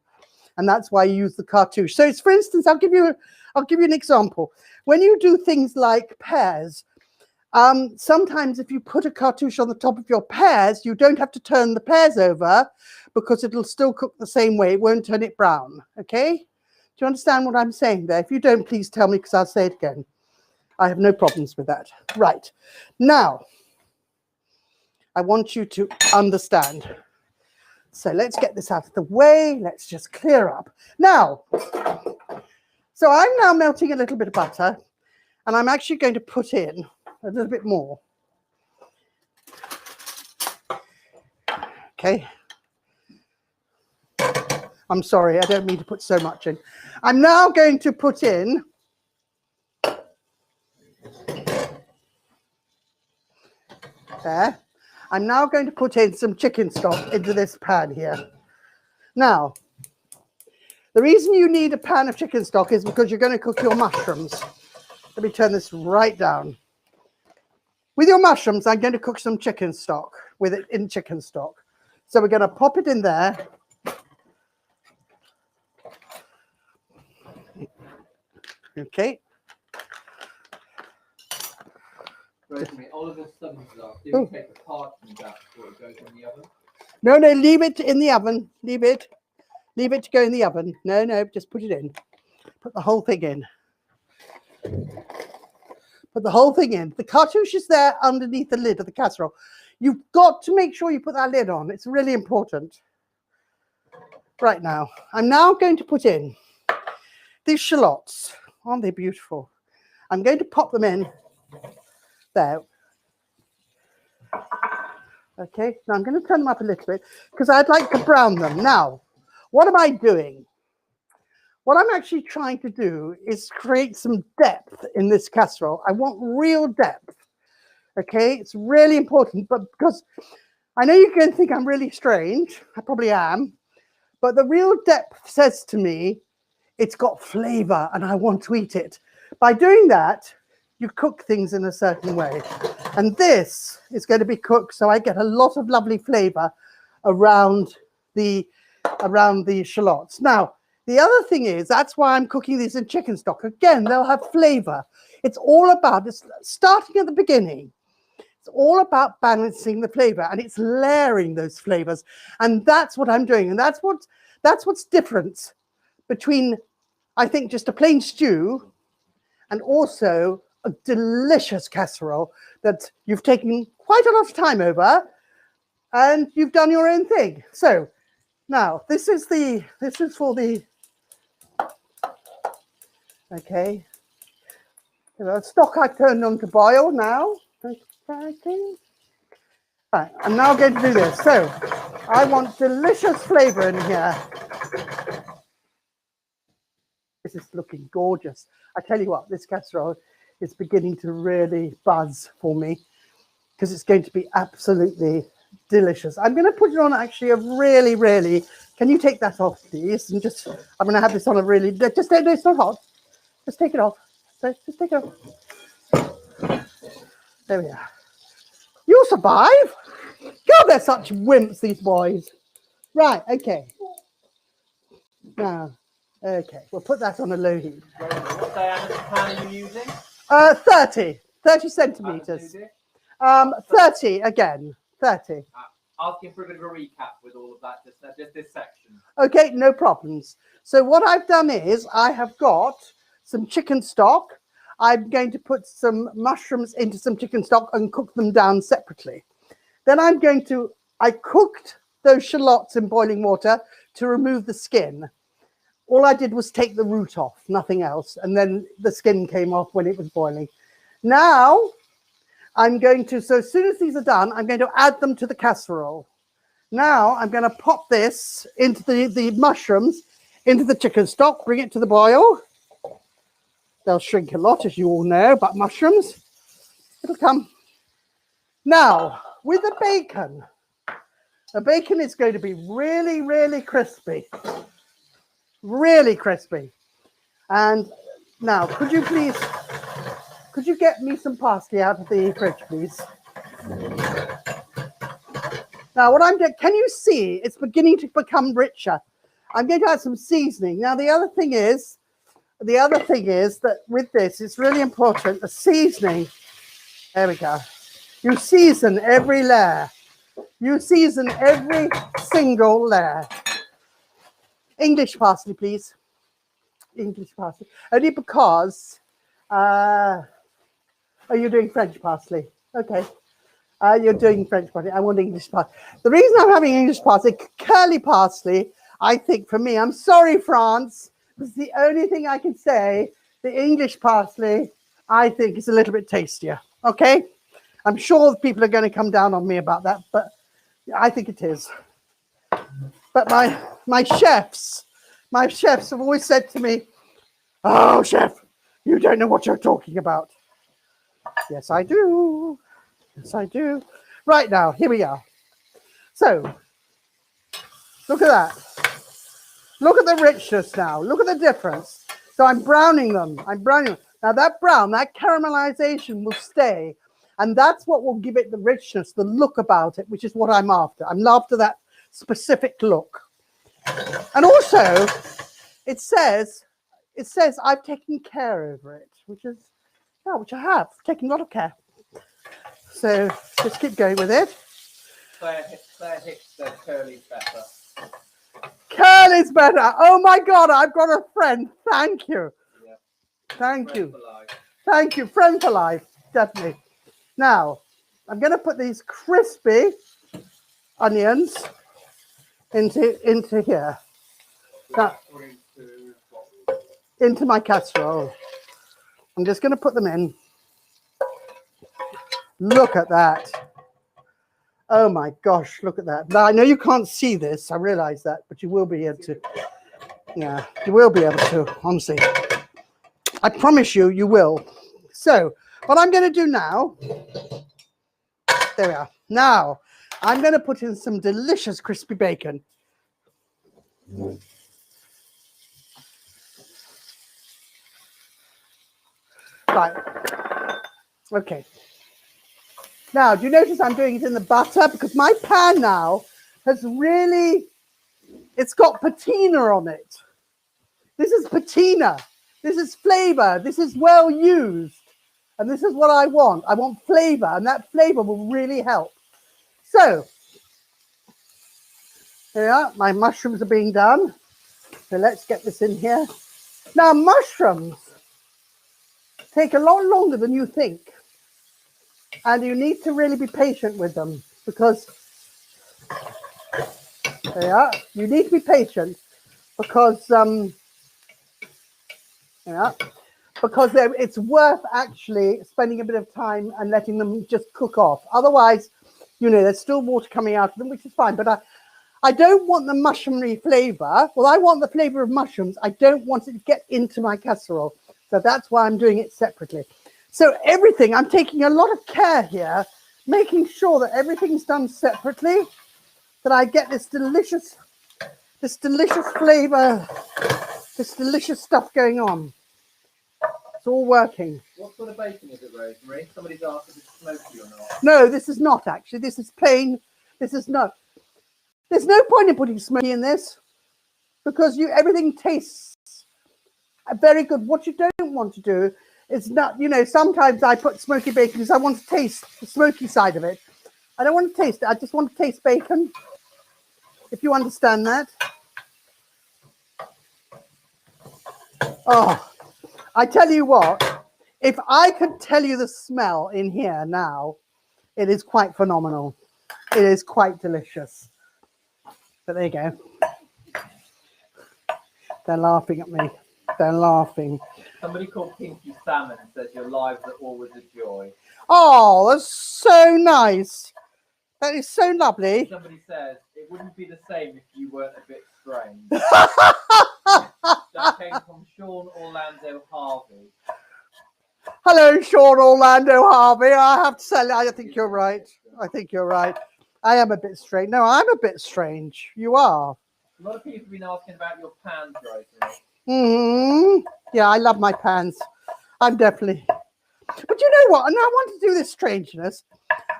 And that's why you use the cartouche. So it's, for instance, I'll give you an example. When you do things like pears, sometimes if you put a cartouche on the top of your pears, you don't have to turn the pears over because it'll still cook the same way. It won't turn it brown. Okay? Do you understand what I'm saying there? If you don't, please tell me, because I'll say it again. I have no problems with that. Right. Now, I want you to understand. So let's get this out of the way. Let's just clear up. Now, so I'm now melting a little bit of butter, and I'm actually going to put in a little bit more. Okay. I'm sorry, I don't mean to put so much in. I'm now going to put in there. I'm now going to put in some chicken stock into this pan here. Now, the reason you need a pan of chicken stock is because you're going to cook your mushrooms. Let me turn this right down. With your mushrooms, I'm going to cook some chicken stock with it in chicken stock. So we're going to pop it in there. Okay. Rosemary, Oliver's sons are. Do you take a part from that before it goes in the oven? No, leave it in the oven. Leave it. Leave it to go in the oven. No, just put it in. Put the whole thing in. Put the whole thing in. The cartouche is there underneath the lid of the casserole. You've got to make sure you put that lid on. It's really important. Right now, I'm now going to put in these shallots. Aren't they beautiful? I'm going to pop them in there. Okay, now I'm going to turn them up a little bit because I'd like to brown them. Now, what am I doing? What I'm actually trying to do is create some depth in this casserole. I want real depth. Okay, it's really important, but because I know you're going to think I'm really strange, I probably am, but the real depth says to me, it's got flavor and I want to eat it. By doing that, you cook things in a certain way. And this is going to be cooked so I get a lot of lovely flavor around the around the shallots. Now, the other thing is, that's why I'm cooking these in chicken stock. Again, they'll have flavor. It's all about, it's starting at the beginning. It's all about balancing the flavor, and it's layering those flavors. And that's what I'm doing. And that's what's different between, I think, just a plain stew and also a delicious casserole that you've taken quite a lot of time over and you've done your own thing. So now this is for the, okay. The stock I've turned on to boil now. Right, I'm now going to do this. So I want delicious flavor in here. This is looking gorgeous. I tell you what, this casserole is beginning to really buzz for me because it's going to be absolutely delicious. I'm going to put it on actually a really, really, can you take that off, please? And just, I'm going to have this on a really, just, no, it's not hot. Just take it off. Just take it off. There we are. You'll survive. God, they're such wimps, these boys. Right, okay. Now, okay, we'll put that on a low heat. What diameter pan are you using? 30 centimeters. 30 again, 30. Asking for a bit of a recap with all of that, just this section. Okay, no problems. So what I've done is I have got some chicken stock. I'm going to put some mushrooms into some chicken stock and cook them down separately. Then I cooked those shallots in boiling water to remove the skin. All I did was take the root off, nothing else. And then the skin came off when it was boiling. Now I'm going to, so as soon as these are done, I'm going to add them to the casserole. Now I'm going to pop this into the mushrooms, into the chicken stock, bring it to the boil. They'll shrink a lot, as you all know, but mushrooms, it'll come. Now, with the bacon is going to be really, really crispy. Really crispy. And now, could you get me some parsley out of the fridge, please? Now, what I'm doing, can you see? It's beginning to become richer. I'm going to add some seasoning. Now, the other thing is that with this, it's really important, the seasoning. There we go. You season every layer. You season every single layer. English parsley, please. English parsley. Only because, are you doing French parsley? Okay. You're doing French parsley. I want English parsley. The reason I'm having English parsley, curly parsley, I think for me, I'm sorry, France. It's the only thing I can say. The English parsley, I think, is a little bit tastier. Okay? I'm sure people are going to come down on me about that, but I think it is. But my chefs have always said to me, "Oh, chef, you don't know what you're talking about." Yes, I do. Yes, I do. Right now, here we are. So, look at that. Look at the richness now. Look at the difference. So I'm browning them. Now that brown, that caramelization will stay. And that's what will give it the richness, the look about it, which is what I'm after. I'm after that specific look. And also, it says I've taken care over it, which I have taken a lot of care. So just keep going with it. Claire hits the curly better. Curly's better. Oh my God, I've got a friend. Thank you. Yeah. Thank you. For life. Thank you. Friend for life. Definitely. Now, I'm going to put these crispy onions into here. Now, into my casserole. I'm just going to put them in. Look at that. Oh my gosh, look at that. Now, I know you can't see this, I realize that, but you will be able to. Yeah, you will be able to, honestly. I promise you, you will. So, what I'm going to do now, there we are. Now, I'm going to put in some delicious crispy bacon. Right. Okay. Now, do you notice I'm doing it in the butter? Because my pan now has really, It's got patina on it. This is patina. This is flavor. This is well used. And this is what I want. I want flavor, and that flavor will really help. So, here we are. My mushrooms are being done. So let's get this in here. Now, mushrooms take a lot longer than you think. And you need to really be patient with them because, there we are. You need to be patient because, because it's worth actually spending a bit of time and letting them just cook off. Otherwise, you know, there's still water coming out of them, which is fine. But I don't want the mushroomy flavor. Well, I want the flavor of mushrooms. I don't want it to get into my casserole. So that's why I'm doing it separately. So everything, I'm taking a lot of care here, making sure that everything's done separately, that I get this delicious flavor, this delicious stuff going on. It's all working. What sort of bacon is it, Rosemary? Somebody's asked if it's smoky or not. No, this is not actually. This is plain. This is not. There's no point in putting smoky in this because everything tastes very good. What you don't want to do is not, you know, sometimes I put smoky bacon because I want to taste the smoky side of it. I don't want to taste it. I just want to taste bacon, if you understand that. Oh, I tell you what, if I could tell you the smell in here now, it is quite phenomenal. It is quite delicious. But there you go. They're laughing at me. They're laughing. Somebody called Pinky Salmon says your lives are always a joy. Oh, that's so nice. That is so lovely. Somebody says it wouldn't be the same if you weren't a bit strange. That came from Sean Orlando Harvey. Hello, Sean Orlando Harvey. I have to say, I think you're right. I think you're right. I am a bit strange. No, I'm a bit strange. You are. A lot of people have been asking about your pans, Rosemary. Yeah, I love my pans. I'm definitely. But you know what? And I want to do this strangeness.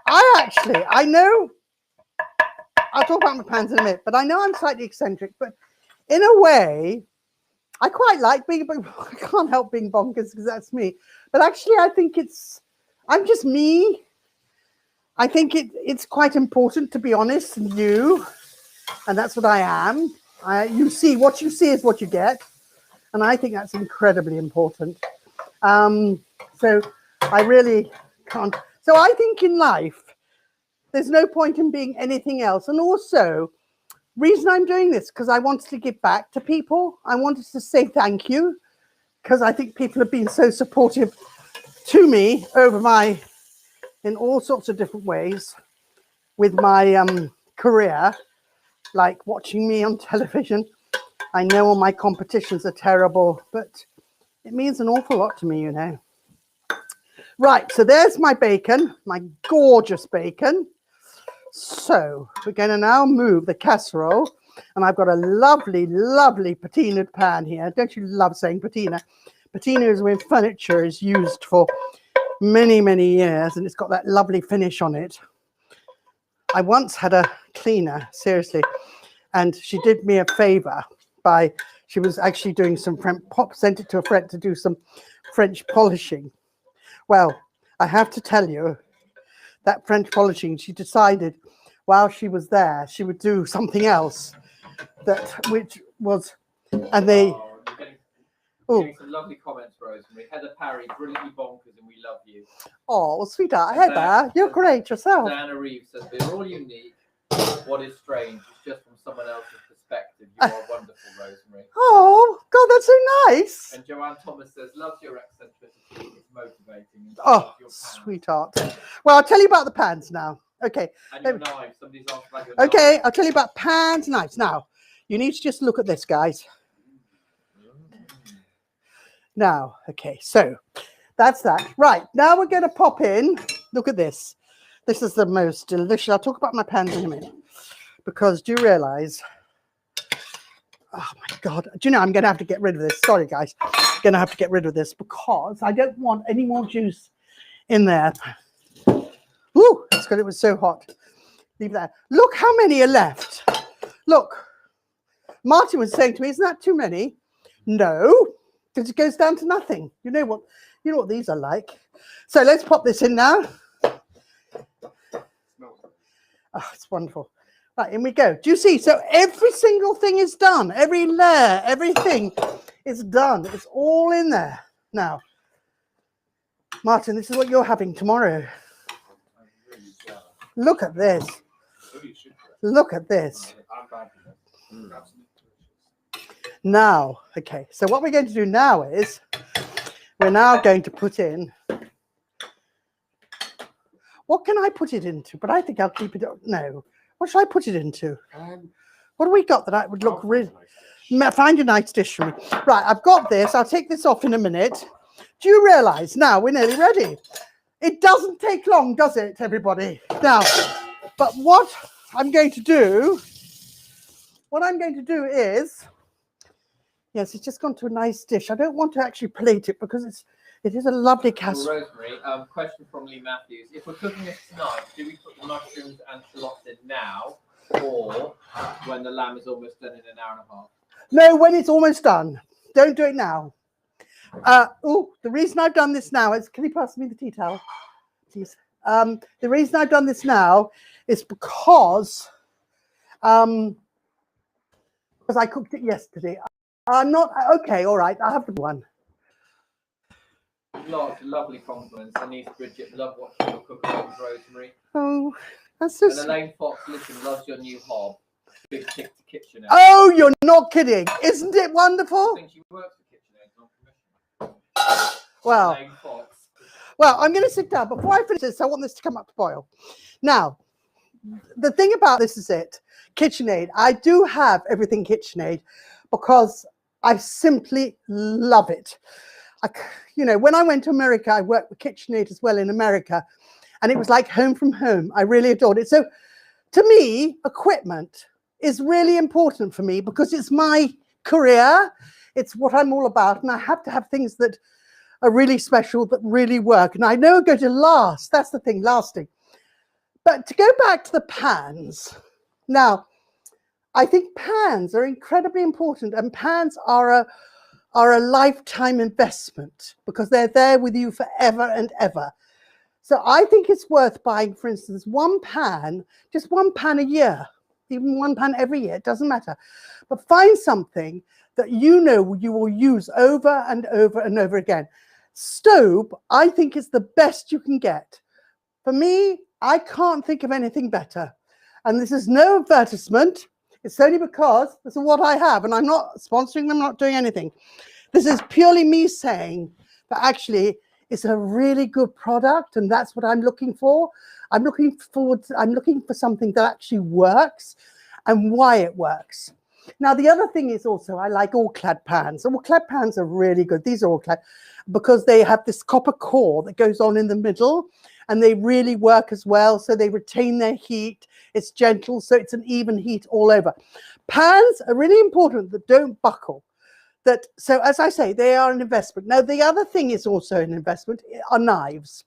I know. I'll talk about my pans in a minute, but I know I'm slightly eccentric. But in a way, I quite like being. I can't help being bonkers because that's me. But actually, I think I'm just me. I think it's quite important to be honest and you, and that's what I am. You see, what you see is what you get, and I think that's incredibly important. So I really can't. So I think in life, there's no point in being anything else. And also, reason I'm doing this because I wanted to give back to people. I wanted to say thank you because I think people have been so supportive to me in all sorts of different ways with my career, like watching me on television. I know all my competitions are terrible, but it means an awful lot to me, you know. Right, so there's my bacon, my gorgeous bacon. So we're going to now move the casserole, and I've got a lovely, lovely patinaed pan here. Don't you love saying patina? Patina is when furniture is used for many, many years, and it's got that lovely finish on it. I once had a cleaner, seriously, and she did me a favor she was actually doing some sent it to a friend to do some French polishing. Well, I have to tell you, that French polishing, she decided while she was there, she would do something else Getting some lovely comments, Rosemary. Heather Parry, brilliantly bonkers, and we love you. Oh, well, sweetheart, Heather, you're great yourself. Diana Reeves says we're all unique. What is strange is just from someone else's perspective. You are wonderful, Rosemary. Oh, God, that's so nice. And Joanne Thomas says loves your eccentricity. It's motivating. Oh, sweetheart. Well, I'll tell you about the pans now. Okay. And your knives. Somebody's asked about your knives. Okay, I'll tell you about pans and knives. Now, you need to just look at this, guys. Now, okay, so that's that. Right, now we're going to pop in. Look at this. This is the most delicious. I'll talk about my pans in a minute. Because do you realize? Oh, my God. Do you know, I'm going to have to get rid of this. Sorry, guys. I'm going to have to get rid of this because I don't want any more juice in there. Ooh, that's because it was so hot. Leave that. Look how many are left. Look. Martin was saying to me, isn't that too many? No, because it goes down to nothing. You know what these are like. So let's pop this in now. Oh, it's wonderful. Right, in we go. Do you see? So every single thing is done. Every layer, everything is done. It's all in there. Now, Martin, this is what you're having tomorrow. Look at this. Look at this. Now, okay, so what we're going to do now is we're now going to put in, what can I put it into? But I think I'll keep it, no. What should I put it into? What have we got that I would look really, find a nice dish for me. Right, I've got this. I'll take this off in a minute. Do you realise now we're nearly ready? It doesn't take long, does it, everybody? Now, but what I'm going to do is, yes, it's just gone to a nice dish. I don't want to actually plate it because it is a lovely casserole. Rosemary, question from Lee Matthews. If we're cooking this tonight, do we put the mushrooms and shallots in now or when the lamb is almost done in an hour and a half? No, when it's almost done. Don't do it now. The reason I've done this now is, can you pass me the tea towel, please? The reason I've done this now is because I cooked it yesterday. I'm not, okay, all right, I have the one. Lots of lovely compliments. Denise Bridget, love watching your cooking, Rosemary. Oh, that's so And sweet. Elaine Fox, listen, loves your new hob. Big tick to KitchenAid. Oh, you're not kidding. Isn't it wonderful? I think she works for KitchenAid on commission. Well, Elaine Fox. well, I'm going to sit down. Before I finish this, I want this to come up to boil. Now, the thing about this is KitchenAid. I do have everything KitchenAid because I simply love it. When I went to America, I worked with KitchenAid as well in America, and it was like home from home. I really adored it. So to me, equipment is really important for me because it's my career. It's what I'm all about. And I have to have things that are really special, that really work. And I know are going to last. That's the thing, lasting. But to go back to the pans. Now, I think pans are incredibly important, and pans are a lifetime investment because they're there with you forever and ever. So I think it's worth buying, for instance, just one pan a year, even one pan every year, it doesn't matter. But find something that you know you will use over and over and over again. Stove, I think, is the best you can get. For me, I can't think of anything better. And this is no advertisement. It's only because this is what I have, and I'm not sponsoring them, not doing anything. This is purely me saying that actually it's a really good product, and that's what I'm looking for. I'm looking for something that actually works and why it works. Now, the other thing is also I like all-clad pans. All-clad pans are really good. These are all-clad because they have this copper core that goes on in the middle, and they really work as well. So they retain their heat. It's gentle, so it's an even heat all over. Pans are really important that don't buckle. So as I say, they are an investment. Now, the other thing is also an investment are knives.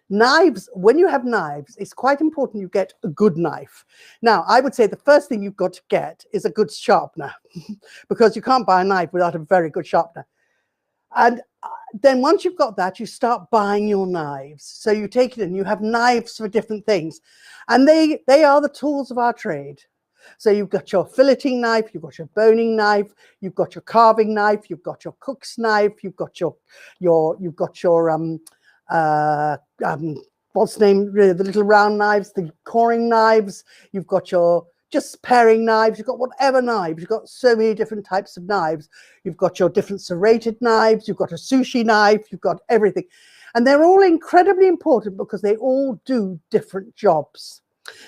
Knives, when you have knives, it's quite important you get a good knife. Now, I would say the first thing you've got to get is a good sharpener because you can't buy a knife without a very good sharpener. And then once you've got that, you start buying your knives. So you take it in, you have knives for different things. And they are the tools of our trade. So you've got your filleting knife, you've got your boning knife, you've got your carving knife, you've got your cook's knife, you've got your what's the name, the little round knives, the coring knives, you've got your just paring knives, you've got whatever knives, you've got so many different types of knives. You've got your different serrated knives, you've got a sushi knife, you've got everything. And they're all incredibly important because they all do different jobs.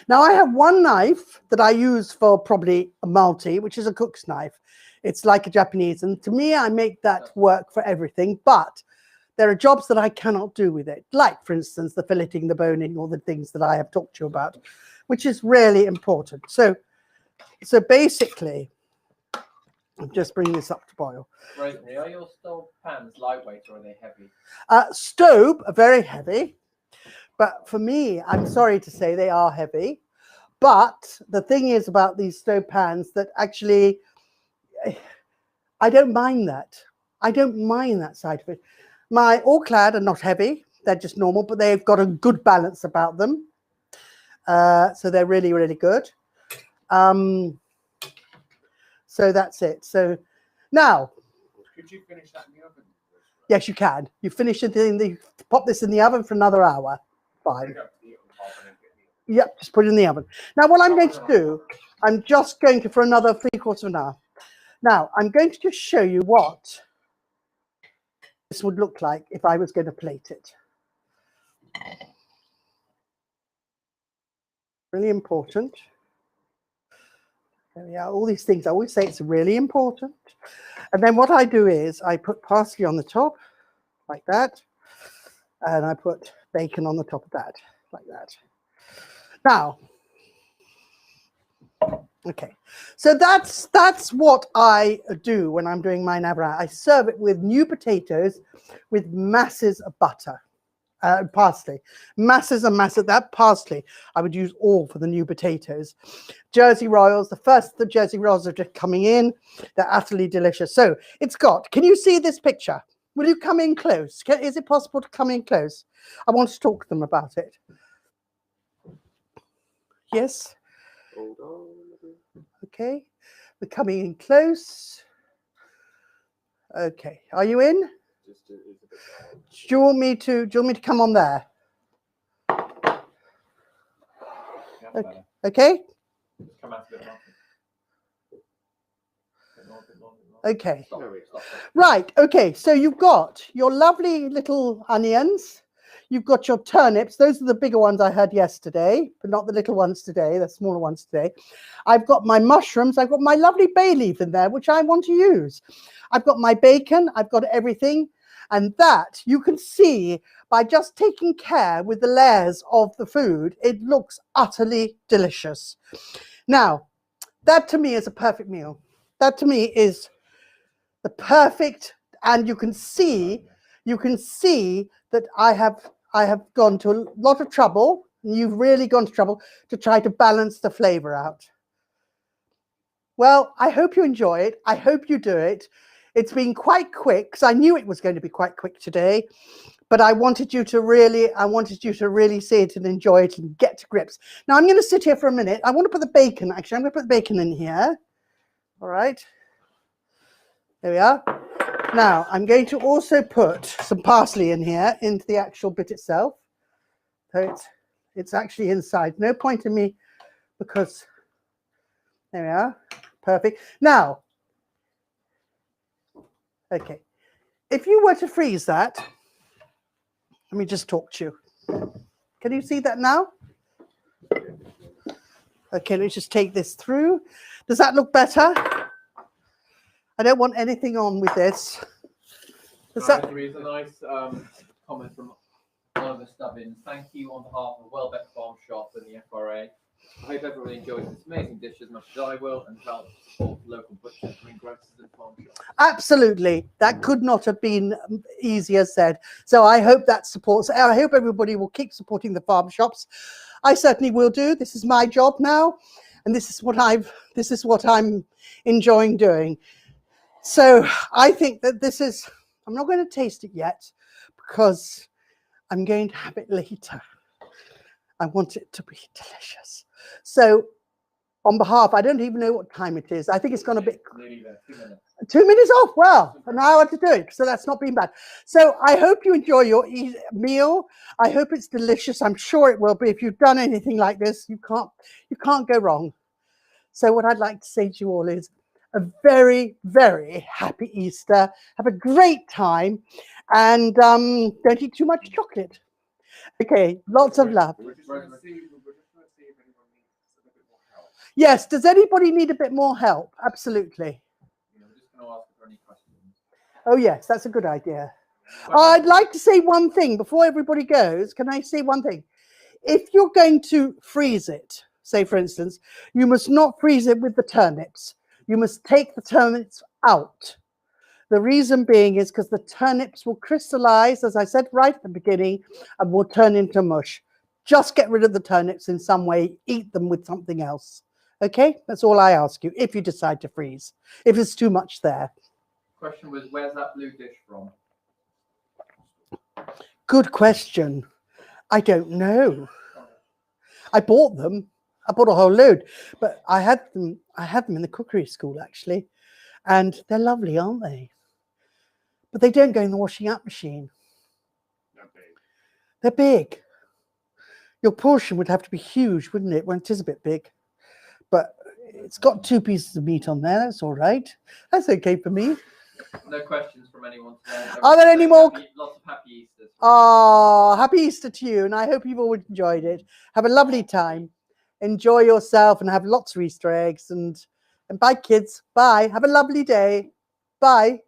Now, I have one knife that I use for probably a multi, which is a cook's knife. It's like a Japanese. And to me, I make that work for everything. But there are jobs that I cannot do with it. Like, for instance, the filleting, the boning, all the things that I have talked to you about, which is really important. So basically, I'm just bringing this up to boil. Rosemary, are your stove pans lightweight or are they heavy? Stove are very heavy. But for me, I'm sorry to say they are heavy. But the thing is about these stove pans that actually, I don't mind that. I don't mind that side of it. My all-clad are not heavy. They're just normal, but they've got a good balance about them. So they're really, really good. So that's it. So now, Could you finish that in the oven? yes, you can. You finish it in the, pop this in the oven for another hour. Fine. Yep, just put it in the oven. Now, what I'm going to do, I'm just going to, for another 3/4 of an hour. Now, I'm going to just show you what this would look like if I was going to plate it. Really important. There we are, all these things. I always say it's really important. And then what I do is I put parsley on the top, like that. And I put bacon on the top of that, like that. Now, okay, so that's what I do when I'm doing my navarin. I serve it with new potatoes with masses of butter, parsley, masses and masses. That parsley I would use all for the new potatoes. Jersey Royals, the Jersey Royals are just coming in. They're utterly delicious. So it's got, can you see this picture? Will you come in close? Is it possible to come in close? I want to talk to them about it. Yes. Hold on. Okay, we're coming in close. Okay, are you in? Do you want me to come on there? Okay. Okay. Right. Okay. So you've got your lovely little onions. You've got your turnips. Those are the bigger ones I had yesterday, but not the little ones today, the smaller ones today. I've got my mushrooms. I've got my lovely bay leaf in there, which I want to use. I've got my bacon. I've got everything. And that you can see by just taking care with the layers of the food, it looks utterly delicious. Now, that to me is a perfect meal. That to me is the perfect, and you can see that I have gone to a lot of trouble, and you've really gone to trouble to try to balance the flavor out. Well, I hope you enjoy it. I hope you do it. It's been quite quick because I knew it was going to be quite quick today, but I wanted you to really see it and enjoy it and get to grips. Now I'm going to sit here for a minute. I want to put the bacon, actually, I'm going to put the bacon in here. All right. There we are. Now I'm going to also put some parsley in here into the actual bit itself. So it's actually inside. No point in me, because there we are. Perfect. Now, okay, if you were to freeze that, let me just talk to you. Can you see that now? Okay, let's just take this through. Does that look better? I don't want anything on with this. There is a nice comment from Oliver Stubbins. Thank you on behalf of Welbeck Farm Shop and the FRA. I hope everyone enjoys this amazing dish as much as I will, and help support local butchers, greengrocers and farm shops. Absolutely. That could not have been easier said. So I hope that supports. I hope everybody will keep supporting the farm shops. I certainly will do. This is my job now, and this is what I'm enjoying doing. So I think that this is, I'm not going to taste it yet because I'm going to have it later. I want it to be delicious. So on behalf, I don't even know what time it is. I think it's gone a bit. 2 minutes off. Well, an hour to do it. So that's not been bad. So I hope you enjoy your meal. I hope it's delicious. I'm sure it will be. If you've done anything like this, you can't go wrong. So what I'd like to say to you all is a very, very happy Easter. Have a great time, and don't eat too much chocolate. Okay, lots of love. Yes, does anybody need a bit more help? Absolutely. Oh yes, that's a good idea. I'd like to say one thing before everybody goes. Can I say one thing? If you're going to freeze it, say for instance, you must not freeze it with the turnips. You must take the turnips out. The reason being is because the turnips will crystallize, as I said right at the beginning, and will turn into mush. Just get rid of the turnips in some way. Eat them with something else. Okay, that's all I ask you. If you decide to freeze, if it's too much there. Question was, where's that blue dish from? Good question. I don't know. I bought them. I bought a whole load, but I had them in the cookery school actually, and they're lovely, aren't they? But they don't go in the washing up machine. They're big. Your portion would have to be huge, wouldn't it? Well, it is a bit big, but it's got 2 pieces of meat on there. That's all right. That's okay for me. No questions from anyone today. Are there any more? Lots of happy Easters. Oh, happy Easter to you, and I hope you've all enjoyed it. Have a lovely time. Enjoy yourself and have lots of Easter eggs. And bye, kids. Bye. Have a lovely day. Bye.